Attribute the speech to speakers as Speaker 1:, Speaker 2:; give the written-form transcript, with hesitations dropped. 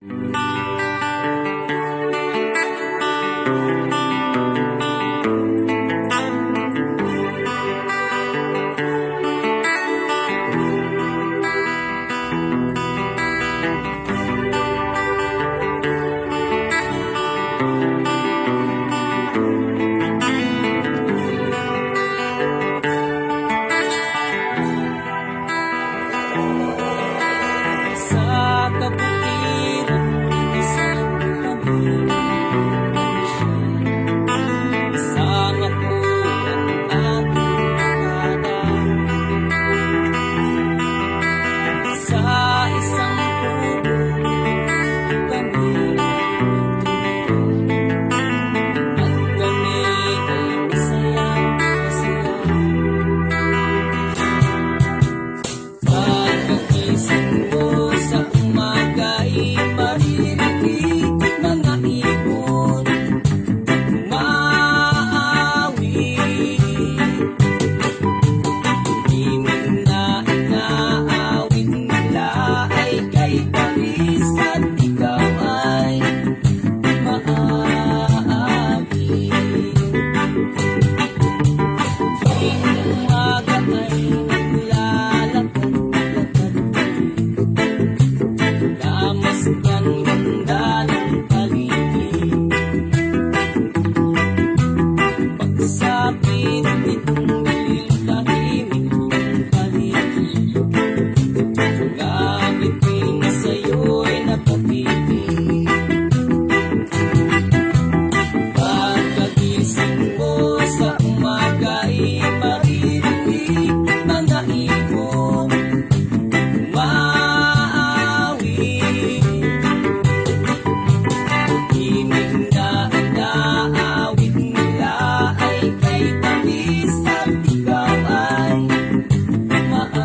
Speaker 1: Sa kabutiran ng isang pamilya, isang ako ang ating nakada. Sa isang puno kami at kami ay masaya-masaya. Pagkagising mo sa umaga'y maririnig mga ibon umaawit. Himig na inaawit nila ay kay Paris at ikaw ay maaaawit. Tuwing umaga ay naglalakad-lakad damasgan ganda ng paligid. Pagsapit nitong dilim tahimik ng paligid, ngapiti na sa'yo'y nakatitig. Pagkagising mo sa umaga'y maririnig mga ibon umaawit. Himig na inaawit nila ay kay Paris at ikaw ay maaalit.